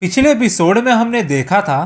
पिछले एपिसोड में हमने देखा था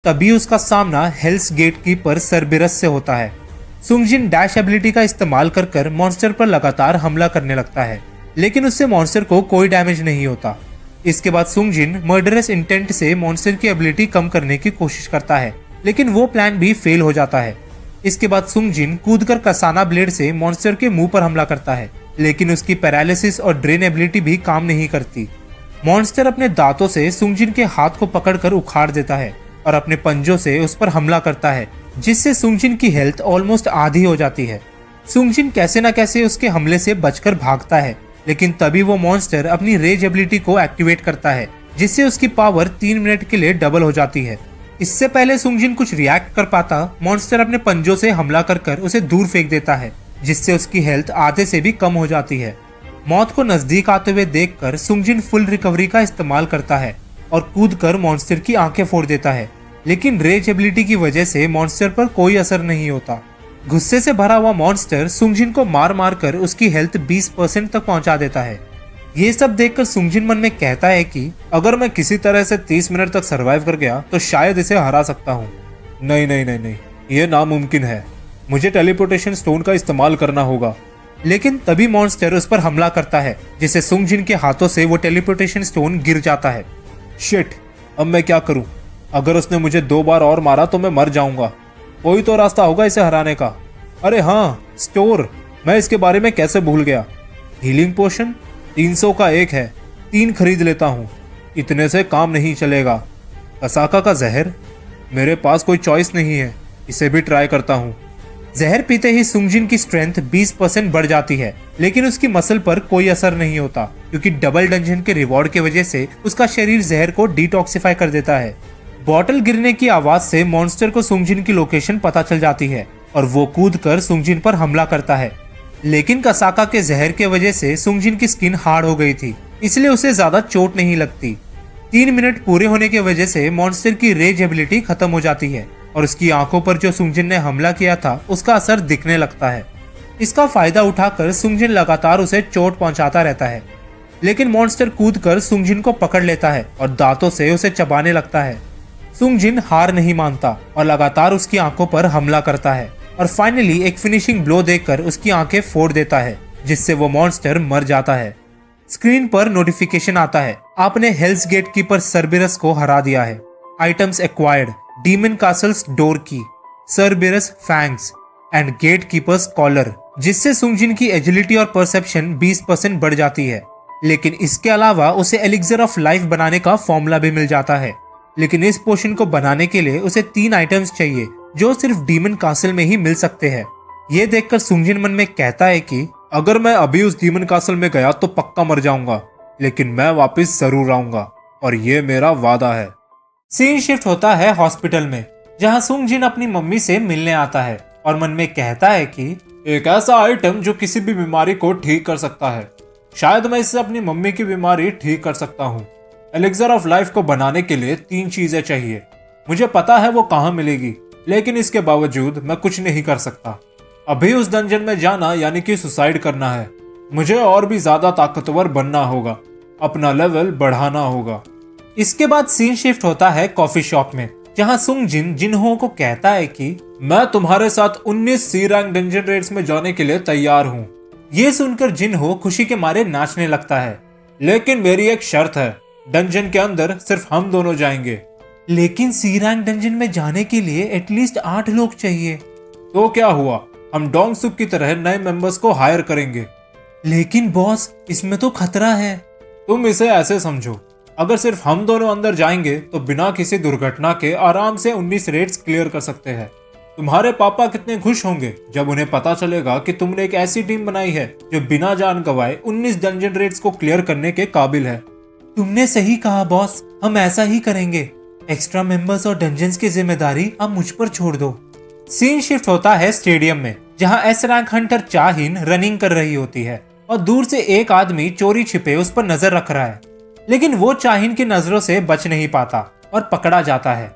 तभी उसका सामना हेल्स गेट कीपर सर्बिरस से होता है। सुंगजिन डैश एबिलिटी का इस्तेमाल कर मॉन्स्टर पर लगातार हमला करने लगता है, लेकिन उससे मॉन्स्टर को कोई डैमेज नहीं होता। इसके बाद सुंगजिन मर्डरस इंटेंट से मॉन्स्टर की एबिलिटी कम करने की कोशिश करता है, लेकिन वो प्लान भी फेल हो जाता है। इसके बाद सुंगजिन कूदकर कसाना ब्लेड से मॉन्स्टर के मुंह पर हमला करता है, लेकिन उसकी पैरालिसिस और ड्रेन एबिलिटी भी काम नहीं करती। मॉन्स्टर अपने दांतों से सुंगजिन के हाथ को पकड़कर उखाड़ देता है और अपने पंजों से उस पर हमला करता है, जिससे सुंगजिन की हेल्थ ऑलमोस्ट आधी हो जाती है। सुंगजिन कैसे न कैसे उसके हमले से बचकर भागता है, लेकिन तभी वो मॉन्स्टर अपनी रेज एबिलिटी को एक्टिवेट करता है, जिससे उसकी पावर 3 मिनट के लिए डबल हो जाती है। इससे पहले सुंगजिन कुछ रिएक्ट कर पाता, मॉन्स्टर अपने पंजों से हमला कर उसे दूर फेंक देता है, जिससे उसकी हेल्थ आधे से भी कम हो जाती है। मौत को नजदीक आते हुए देखकर सुंगजिन फुल रिकवरी का इस्तेमाल करता है और कूदकर मॉन्स्टर की आंखें फोड़ देता है, लेकिन रेज एबिलिटी की वजह से मॉन्स्टर पर कोई असर नहीं होता। गुस्से से भरा हुआ मॉन्स्टर सुंगजिन को मार मार कर उसकी हेल्थ 20% तक पहुंचा देता है। ये सब देखकर सुंगजिन मन में कहता है कि अगर मैं किसी तरह से 30 मिनट तक सरवाइव कर गया तो शायद इसे हरा सकता हूँ। नहीं नहीं नहीं नहीं, ये नामुमकिन है। मुझे टेलीपोर्टेशन स्टोन का इस्तेमाल करना होगा। लेकिन तभी मॉन्स्टर उस पर हमला करता है, जिससे सुंगजिन के हाथों से वो टेलीपोर्टेशन स्टोन गिर जाता है। शिट, अब मैं क्या करूं? अगर उसने मुझे 2 बार और मारा तो मैं मर जाऊंगा। कोई तो रास्ता होगा इसे हराने का। अरे हाँ, स्टोर, मैं इसके बारे में कैसे भूल गया। हीलिंग पोशन 300 का एक है, 3 खरीद लेता हूँ। इतने से काम नहीं चलेगा। कसाका का जहर, मेरे पास कोई चॉइस नहीं है, इसे भी ट्राई करता हूँ। जहर पीते ही सुंगजिन की स्ट्रेंथ 20% बढ़ जाती है, लेकिन उसकी मसल पर कोई असर नहीं होता, क्योंकि डबल डंजन के रिवॉर्ड की वजह से उसका शरीर जहर को डिटॉक्सिफाई कर देता है। बॉटल गिरने की आवाज से मॉन्स्टर को सुंगजिन की लोकेशन पता चल जाती है और वो कूदकर सुंगजिन पर हमला करता है। लेकिन कसाका के जहर के वजह से सुंगजिन की स्किन हार्ड हो गई थी, इसलिए उसे ज्यादा चोट नहीं लगती। 3 मिनट पूरे होने की वजह से मॉन्स्टर की रेज एबिलिटी खत्म हो जाती है और उसकी आंखों पर जो सुंगजिन ने हमला किया था उसका असर दिखने लगता है। इसका फायदा उठाकर सुंगजिन लगातार उसे चोट पहुंचाता रहता है, लेकिन मॉन्स्टर कूदकर सुंगजिन को पकड़ लेता है और दांतों से उसे चबाने लगता है। सुंगजिन हार नहीं मानता और लगातार उसकी आंखों पर हमला करता है और फाइनली एक फिनिशिंग ब्लो देकर उसकी आंखें फोड़ देता है, जिससे वो मॉन्स्टर मर जाता है। स्क्रीन पर नोटिफिकेशन आता है, आपने हेल्स गेट कीपर सर्बिरस को हरा दिया है। Items acquired, demon castle's door की, Cerberus fangs and gatekeeper's collar, जिससे सुंगजिन की एजिलिटी और परसेप्शन 20% बढ़ जाती है। लेकिन इसके अलावा उसे एलिक्सर ऑफ लाइफ बनाने का फॉर्मूला भी मिल जाता है, लेकिन इस पोशन को बनाने के लिए उसे 3 आइटम्स चाहिए जो सिर्फ डीमन कासल में ही मिल सकते हैं। ये देखकर सुंगजिन मन में कहता है कि अगर मैं अभी उस डीमन कासल में गया तो पक्का मर जाऊंगा, लेकिन मैं वापस जरूर आऊंगा और ये मेरा वादा है। सीन शिफ्ट होता है हॉस्पिटल में, जहां सुंगजिन अपनी मम्मी से मिलने आता है और मन में कहता है कि एक ऐसा आइटम जो किसी भी बीमारी को ठीक कर सकता है, शायद मैं इससे अपनी मम्मी की बीमारी ठीक कर सकता हूँ। एलिक्सर ऑफ लाइफ को बनाने के लिए 3 चीजें चाहिए। मुझे पता है वो कहाँ मिलेगी, लेकिन इसके बावजूद मैं कुछ नहीं कर सकता। अभी उस डंजन में जाना यानी कि सुसाइड करना है। मुझे और भी ज्यादा ताकतवर बनना होगा, अपना लेवल बढ़ाना होगा। इसके बाद सीन शिफ्ट होता है कॉफी शॉप में, जहां सुंगजिन जिन्हो को कहता है कि मैं तुम्हारे साथ 19 सी रैंक डंजन रेड्स में जाने के लिए तैयार हूँ। ये सुनकर जिन्हो खुशी के मारे नाचने लगता है, लेकिन मेरी एक शर्त है, डंजन के अंदर सिर्फ हम दोनों जाएंगे। लेकिन सी रैंक डंजन में जाने के लिए एटलीस्ट 8 लोग चाहिए। तो क्या हुआ, हम डोंग सुक की तरह नए मेंबर्स को हायर करेंगे। लेकिन बॉस, इसमें तो खतरा है। तुम इसे ऐसे समझो, अगर सिर्फ हम दोनों अंदर जाएंगे तो बिना किसी दुर्घटना के आराम से 19 रेड्स क्लियर कर सकते हैं। तुम्हारे पापा कितने खुश होंगे जब उन्हें पता चलेगा कि तुमने एक ऐसी टीम बनाई है जो बिना जान गंवाए 19 डंजन रेड्स को क्लियर करने के काबिल है। तुमने सही कहा बॉस, हम ऐसा ही करेंगे। एक्स्ट्रा मेंबर्स और डंजन्स की जिम्मेदारी अब मुझ पर छोड़ दो। सीन शिफ्ट होता है स्टेडियम में, जहां एस रैंक हंटर चाहिन रनिंग कर रही होती है और दूर से एक आदमी चोरी छिपे उस पर नजर रख रहा है, लेकिन वो चाहिन की नजरों से बच नहीं पाता और पकड़ा जाता है।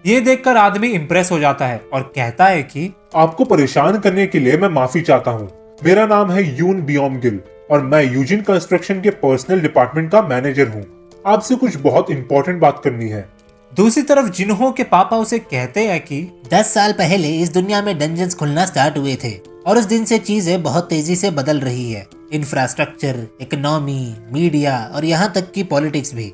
ये देखकर आदमी इंप्रेस हो जाता है और कहता है कि आपको परेशान करने के लिए मैं माफी चाहता हूँ। मेरा नाम है यून बियोमगिल और मैं यूजिन कंस्ट्रक्शन के पर्सनल डिपार्टमेंट का मैनेजर हूँ। आपसे कुछ बहुत इंपॉर्टेंट बात करनी है। दूसरी तरफ जिन्हों के पापा उसे कहते हैं कि 10 साल पहले इस दुनिया में डंजन्स खुलना स्टार्ट हुए थे और उस दिन से चीजें बहुत तेजी से बदल रही है। इंफ्रास्ट्रक्चर, इकोनॉमी, मीडिया और यहाँ तक कि पॉलिटिक्स भी।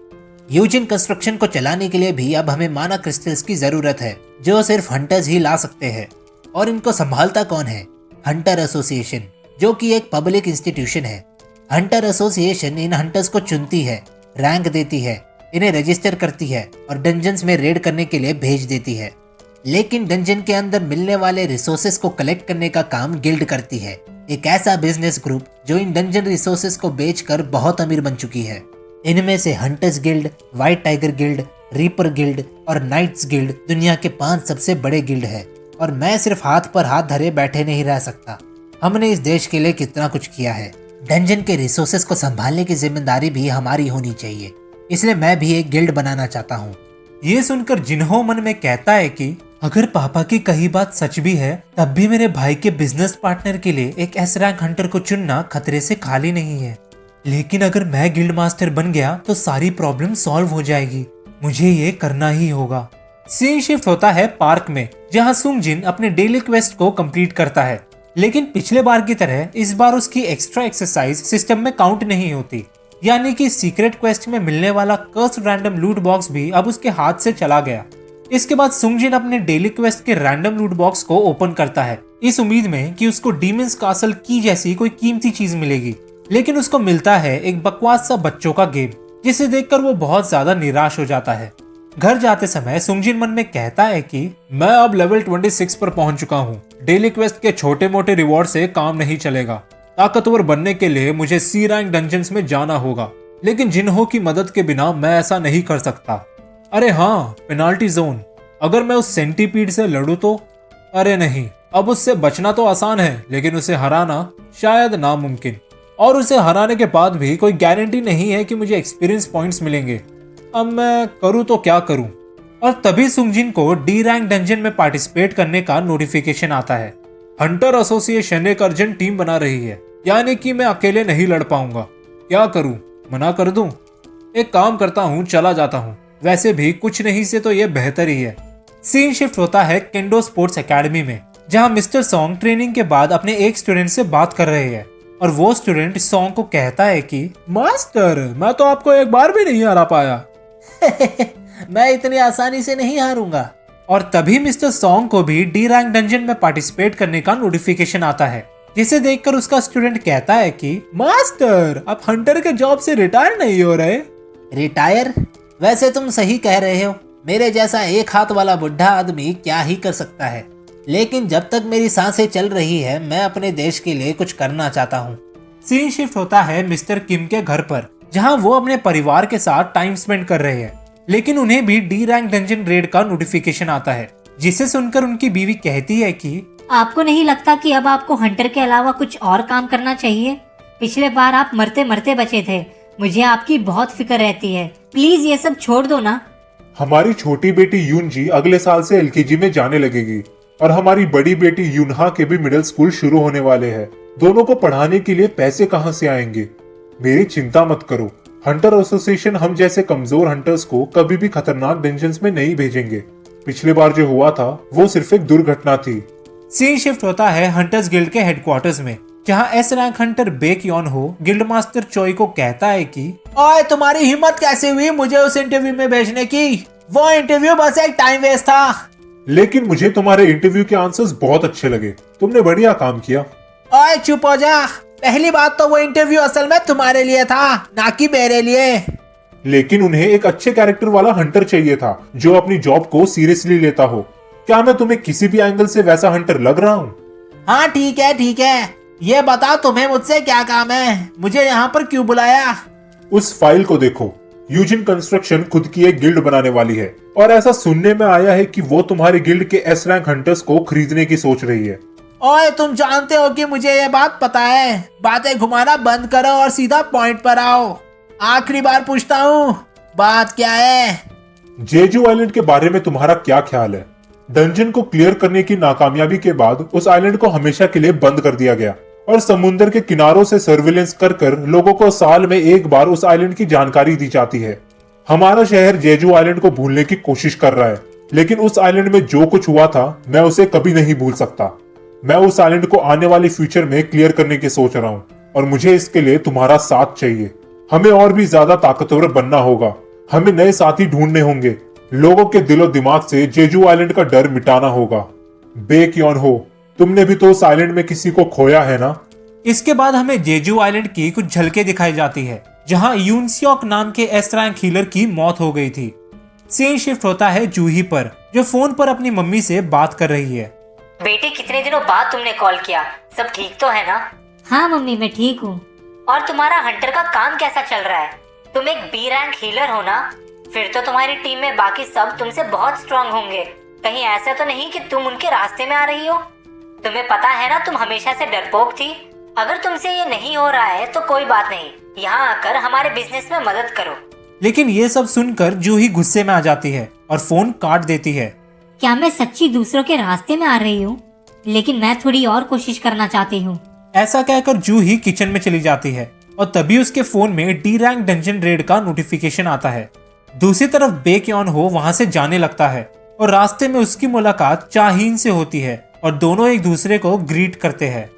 यूजिन कंस्ट्रक्शन को चलाने के लिए भी अब हमें माना क्रिस्टल्स की जरूरत है, जो सिर्फ हंटर्स ही ला सकते हैं। और इनको संभालता कौन है? हंटर एसोसिएशन, जो कि एक पब्लिक इंस्टीट्यूशन है। हंटर एसोसिएशन इन हंटर्स को चुनती है, रैंक देती है, इन्हें रजिस्टर करती है और डंजन्स में रेड करने के लिए भेज देती है। लेकिन डंजन के अंदर मिलने वाले रिसोर्सेस को कलेक्ट करने का काम गिल्ड करती है, एक ऐसा बिजनेस ग्रुप जो इन डंजन रिसोर्सेस को बेचकर बहुत अमीर बन चुकी है। इनमें से hunters guild, white tiger guild, reaper guild और नाइट्स गिल्ड दुनिया के 5 सबसे बड़े गिल्ड है। और मैं सिर्फ हाथ पर हाथ धरे बैठे नहीं रह सकता। हमने इस देश के लिए कितना कुछ किया है। डंजन के रिसोर्सेस को संभालने की जिम्मेदारी भी हमारी होनी चाहिए, इसलिए मैं भी एक गिल्ड बनाना चाहता हूँ। ये सुनकर जिन्हों मन में कहता है कि अगर पापा की कही बात सच भी है, तब भी मेरे भाई के बिजनेस पार्टनर के लिए एक एस रैंक हंटर को चुनना खतरे से खाली नहीं है। लेकिन अगर मैं गिल्ड मास्टर बन गया तो सारी प्रॉब्लम सॉल्व हो जाएगी। मुझे ये करना ही होगा। सीन शिफ्ट होता है पार्क में, जहाँ सुंगजिन अपने डेली क्वेस्ट को कंप्लीट करता है। लेकिन पिछले बार की तरह इस बार उसकी एक्स्ट्रा एक्सरसाइज सिस्टम में काउंट नहीं होती, यानी कि सीक्रेट क्वेस्ट में मिलने वाला कर्स्ड रैंडम लूट बॉक्स भी अब उसके हाथ से चला गया। इसके बाद सुंगजिन अपने डेली क्वेस्ट के रैंडम लूट बॉक्स को ओपन करता है, इस उम्मीद में कि उसको डीमंस कासल की जैसी कोई कीमती चीज मिलेगी। लेकिन उसको मिलता है एक बकवास सा बच्चों का गेम, जिसे देखकर वो बहुत ज्यादा निराश हो जाता है। घर जाते समय सुंगजिन मन में कहता है कि मैं अब लेवल 26 पर पहुंच चुका हूँ। डेली क्वेस्ट के छोटे मोटे रिवॉर्ड से काम नहीं चलेगा। ताकतवर बनने के लिए मुझे सी रैंक डंजन्स में जाना होगा, लेकिन जिन्हों की मदद के बिना मैं ऐसा नहीं कर सकता। अरे हाँ, पेनाल्टी जोन। अगर मैं उस सेंटीपीड से लड़ूं तो? अरे नहीं, अब उससे बचना तो आसान है, लेकिन उसे हराना शायद नामुमकिन। और उसे हराने के बाद भी कोई गारंटी नहीं है कि मुझे एक्सपीरियंस पॉइंट्स मिलेंगे। अब मैं करूं तो क्या करूं? और तभी सुंगजिन को डी रैंक डंजन में पार्टिसिपेट करने का नोटिफिकेशन आता है। हंटर एसोसिएशन एक अर्जेंट टीम बना रही है, यानी कि मैं अकेले नहीं लड़ पाऊंगा। क्या करूं? मना कर दूं? एक काम करता हूं, चला जाता हूं। वैसे भी कुछ नहीं से तो ये बेहतर ही है। सीन शिफ्ट होता है केंडो स्पोर्ट्स एकेडमी में, जहां मिस्टर सॉन्ग ट्रेनिंग के बाद अपने एक स्टूडेंट से बात कर रहे हैं। और वो स्टूडेंट सॉन्ग को कहता है कि मास्टर, मैं तो आपको एक बार भी नहीं हरा पाया। मैं इतनी आसानी से नहीं हारूंगा। और तभी मिस्टर सॉन्ग को भी डी रैंक डंजन में पार्टिसिपेट करने का नोटिफिकेशन आता है, जिसे देखकर उसका स्टूडेंट कहता है कि मास्टर, आप हंटर के जॉब से रिटायर नहीं हो रहे? रिटायर? वैसे तुम सही कह रहे हो। मेरे जैसा एक हाथ वाला बुढ़ा आदमी क्या ही कर सकता है। लेकिन जब तक मेरी सांसें चल रही है, मैं अपने देश के लिए कुछ करना चाहता हूँ। सीन शिफ्ट होता है मिस्टर किम के घर पर, जहाँ वो अपने परिवार के साथ टाइम स्पेंड कर रहे हैं। लेकिन उन्हें भी डी रैंक डंजन रेड का नोटिफिकेशन आता है, जिसे सुनकर उनकी बीवी कहती है कि आपको नहीं लगता कि अब आपको हंटर के अलावा कुछ और काम करना चाहिए? पिछले बार आप मरते मरते बचे थे। मुझे आपकी बहुत फिक्र रहती है। प्लीज ये सब छोड़ दो ना। हमारी छोटी बेटी यूनजी अगले साल से एलकेजी में जाने लगेगी और हमारी बड़ी बेटी यूनहा के भी मिडिल स्कूल शुरू होने वाले हैं। दोनों को पढ़ाने के लिए पैसे कहां से आएंगे? मेरी चिंता मत करो। हंटर एसोसिएशन हम जैसे कमजोर हंटर्स को कभी भी खतरनाक डंजन्स में नहीं भेजेंगे। पिछली बार जो हुआ था वो सिर्फ एक दुर्घटना थी। सीन शिफ्ट होता है हंटर्स गिल्ड के हेडक्वार्टर्स में, जहां S rank hunter Baek Yoonho guild master Choi को कहता है कि ओए, तुम्हारी हिम्मत कैसे हुई मुझे उस इंटरव्यू में भेजने की? वो इंटरव्यू बस एक टाइम वेस्ट था। लेकिन मुझे तुम्हारे इंटरव्यू के आंसर्स बहुत अच्छे लगे। तुमने बढ़िया काम किया। ओए चुप हो जा। पहली बात तो वो इंटरव्यू असल में तुम्हारे लिए था, ना कि मेरे लिए। लेकिन उन्हें एक अच्छे कैरेक्टर वाला हंटर चाहिए था, जो अपनी जॉब को सीरियसली लेता हो। क्या मैं तुम्हें किसी भी एंगल से वैसा हंटर लग रहा हूँ? हाँ ठीक है ठीक है। ये बताओ तुम्हें मुझसे क्या काम है? मुझे यहाँ पर क्यों बुलाया? उस फाइल को देखो। यूजिन कंस्ट्रक्शन खुद की एक गिल्ड बनाने वाली है और ऐसा सुनने में आया है कि वो तुम्हारे गिल्ड के एस रैंक हंटर्स को खरीदने की सोच रही है। ओए, तुम जानते हो कि मुझे ये बात पता है। बातें घुमाना बंद करो और सीधा पॉइंट पर आओ। आखिरी बार पूछता हूँ, बात क्या है? जेजू आइलैंड के बारे में तुम्हारा क्या ख्याल है? डंजन को क्लियर करने की नाकामयाबी के बाद उस आइलैंड को हमेशा के लिए बंद कर दिया गया और समुद्र के किनारों से सर्विलेंस कर लोगों को साल में एक बार उस आइलैंड की जानकारी दी जाती है। हमारा शहर जेजू आइलैंड को भूलने की कोशिश कर रहा है, लेकिन उस आइलैंड में जो कुछ हुआ था मैं उसे कभी नहीं भूल सकता। मैं उस आइलैंड को आने वाले फ्यूचर में क्लियर करने की सोच रहा हूँ और मुझे इसके लिए तुम्हारा साथ चाहिए। हमें और भी ज्यादा ताकतवर बनना होगा। हमें नए साथी ढूंढने होंगे। लोगों के दिलो दिमाग से जेजू आइलैंड का डर मिटाना होगा। बे क्योन हो, तुमने भी तो उस आइलैंड में किसी को खोया है ना? इसके बाद हमें जेजू आइलैंड की कुछ झलकें दिखाई जाती है जहां यूनसियोक नाम के एस रैंक हीलर की मौत हो गई थी। सीन शिफ्ट होता है जूही पर, जो फोन पर अपनी मम्मी से बात कर रही है। बेटी, कितने दिनों बाद तुमने कॉल किया, सब ठीक तो है ना? हाँ मम्मी, मैं ठीक हूँ। और तुम्हारा हंटर का काम कैसा चल रहा है? तुम एक बी रैंक हीलर हो ना, फिर तो तुम्हारी टीम में बाकी सब तुमसे बहुत स्ट्रांग होंगे। कहीं ऐसा तो नहीं कि तुम उनके रास्ते में आ रही हो? तुम्हें पता है ना, तुम हमेशा से डरपोक थी। अगर तुमसे ये नहीं हो रहा है तो कोई बात नहीं, यहाँ आकर हमारे बिजनेस में मदद करो। लेकिन ये सब सुनकर जूही गुस्से में आ जाती है और फोन काट देती है। क्या मैं सच्ची दूसरों के रास्ते में आ रही हूँ? लेकिन मैं थोड़ी और कोशिश करना चाहती हूँ। ऐसा कहकर जूही किचन में चली जाती है और तभी उसके फोन में डी रैंक डंजन रेड का नोटिफिकेशन आता है। दूसरी तरफ बे क्योन हो वहां से जाने लगता है और रास्ते में उसकी मुलाकात चाहीन से होती है और दोनों एक दूसरे को ग्रीट करते हैं।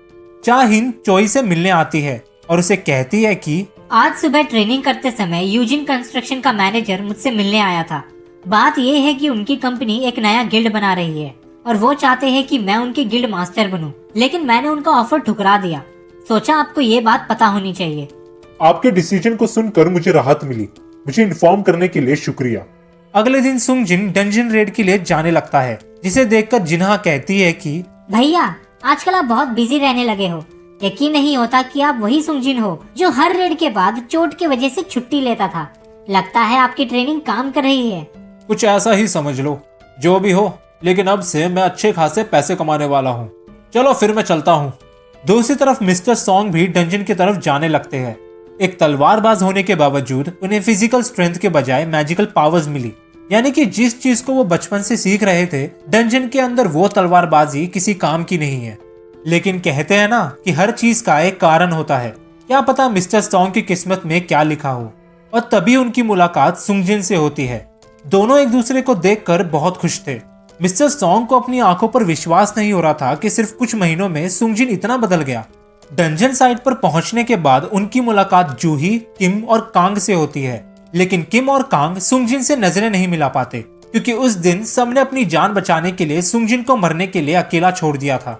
चाहीन चोई से मिलने आती है और उसे कहती है कि आज सुबह ट्रेनिंग करते समय यूजिन कंस्ट्रक्शन का मैनेजर मुझसे मिलने आया था। बात यह है कि उनकी कंपनी एक नया गिल्ड बना रही है और वो चाहते हैं कि मैं उनके गिल्ड मास्टर बनूं, लेकिन मैंने उनका ऑफर ठुकरा दिया। सोचा आपको ये बात पता होनी चाहिए। आपके डिसीजन को सुनकर मुझे राहत मिली। मुझे इन्फॉर्म करने के लिए शुक्रिया। अगले दिन सुंगजिन डंजन रेड के लिए जाने लगता है, जिसे देखकर जिन्हा कहती है कि भैया, आजकल आप बहुत बिजी रहने लगे हो। यकीन नहीं होता कि आप वही सुंगजिन हो जो हर रेड के बाद चोट की वजह से छुट्टी लेता था। लगता है आपकी ट्रेनिंग काम कर रही है। कुछ ऐसा ही समझ लो। जो भी हो, लेकिन अब से मैं अच्छे खासे पैसे कमाने वाला हूँ। चलो फिर मैं चलता हूँ। दूसरी तरफ मिस्टर सॉन्ग भी डंजन की तरफ जाने लगते हैं। एक तलवारबाज होने के बावजूद उन्हें फिजिकल स्ट्रेंथ के बजाय मैजिकल पावर्स मिली, यानी कि जिस चीज को वो बचपन से सीख रहे थे, डंजन के अंदर वो तलवारबाजी किसी काम की नहीं है। लेकिन कहते हैं ना कि हर चीज का एक कारण होता है। क्या पता मिस्टर सॉन्ग की किस्मत में क्या लिखा हो। और तभी उनकी मुलाकात सुंगजिन से होती है। दोनों एक दूसरे को देखकर बहुत खुश थे। मिस्टर सॉन्ग को अपनी आंखों पर विश्वास नहीं हो रहा था कि सिर्फ कुछ महीनों में सुंगजिन इतना बदल गया। डंजन साइट पर पहुंचने के बाद उनकी मुलाकात जूही, किम और कांग से होती है। लेकिन किम और कांग सुंगजिन से नजरें नहीं मिला पाते, क्योंकि उस दिन सबने अपनी जान बचाने के लिए सुंगजिन को मरने के लिए अकेला छोड़ दिया था।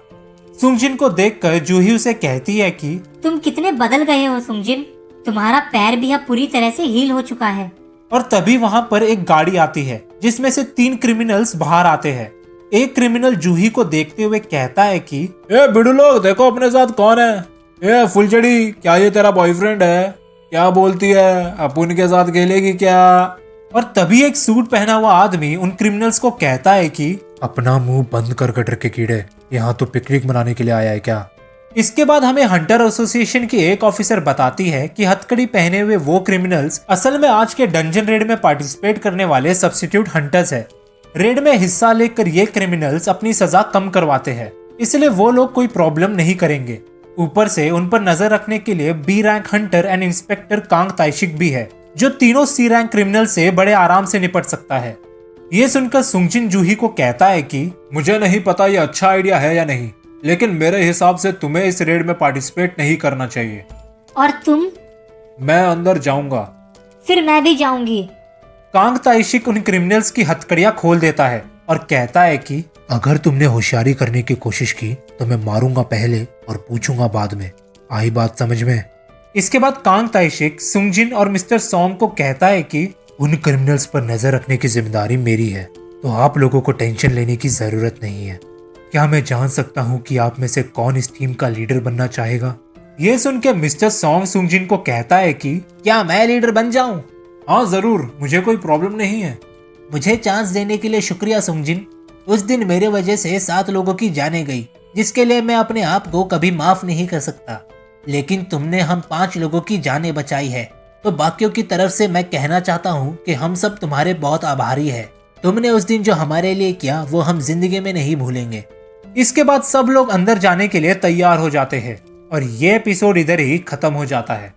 सुंगजिन को देखकर जूही उसे कहती है कि तुम कितने बदल गए हो सुंगजिन। तुम्हारा पैर भी अब पूरी तरह से हील हो चुका है। और तभी वहां पर एक गाड़ी आती है जिसमें से 3 क्रिमिनल्स बाहर आते हैं। एक क्रिमिनल जूही को देखते हुए कहता है कि ए बिडू लोग, देखो अपने साथ कौन है। ए फुलझड़ी, क्या ये तेरा बॉयफ्रेंड है? क्या बोलती है, अपुन के साथ खेलेगी क्या? और तभी एक सूट पहना हुआ आदमी उन क्रिमिनल्स को कहता है कि अपना मुंह बंद कर गटर के कीड़े, यहाँ तो पिकनिक मनाने के लिए आया है क्या? इसके बाद हमें हंटर एसोसिएशन की एक ऑफिसर बताती है कि हथकड़ी पहने हुए वो क्रिमिनल्स असल में आज के डंजन रेड में पार्टिसिपेट करने वाले सब्स्टिट्यूट हंटर्स है। रेड में हिस्सा लेकर ये क्रिमिनल्स अपनी सजा कम करवाते हैं, इसलिए वो लोग कोई प्रॉब्लम नहीं करेंगे। ऊपर से उन पर नजर रखने के लिए B rank hunter and inspector Kang Taeshik भी है, जो तीनों सी रैंक क्रिमिनल से बड़े आराम से निपट सकता है। ये सुनकर सुंगजिन जूही को कहता है कि मुझे नहीं पता ये अच्छा आइडिया है या नहीं, लेकिन मेरे हिसाब से तुम्हें इस रेड में पार्टिसिपेट नहीं करना चाहिए। और तुम? मैं अंदर जाऊंगा। फिर मैं भी जाऊंगी। कांग ताइशिक उन क्रिमिनल्स की हथकड़ियां खोल देता है और कहता है कि अगर तुमने होशियारी करने की कोशिश की तो मैं मारूंगा पहले और पूछूंगा बाद में। आई बात समझ में? इसके बाद कांग ताइशिक सुंगजिन और मिस्टर सॉन्ग को कहता है कि उन क्रिमिनल्स पर नजर रखने की जिम्मेदारी मेरी है, तो आप लोगों को टेंशन लेने की जरूरत नहीं है। क्या मैं जान सकता हूँ कि आप में से कौन इस टीम का लीडर बनना चाहेगा? ये सुन के मिस्टर सॉन्ग सुंगजिन को कहता है कि क्या मैं लीडर बन जाऊं? हाँ जरूर, मुझे कोई प्रॉब्लम नहीं है। मुझे चांस देने के लिए शुक्रिया सुंगजिन। उस दिन मेरे वजह से 7 लोगों की जानें गई, जिसके लिए मैं अपने आप को कभी माफ नहीं कर सकता। लेकिन तुमने हम 5 लोगों की जानें बचाई है, तो बाकियों की तरफ से मैं कहना चाहता हूँ कि हम सब तुम्हारे बहुत आभारी है। तुमने उस दिन जो हमारे लिए किया वो हम जिंदगी में नहीं भूलेंगे। इसके बाद सब लोग अंदर जाने के लिए तैयार हो जाते हैं और ये एपिसोड इधर ही खत्म हो जाता है।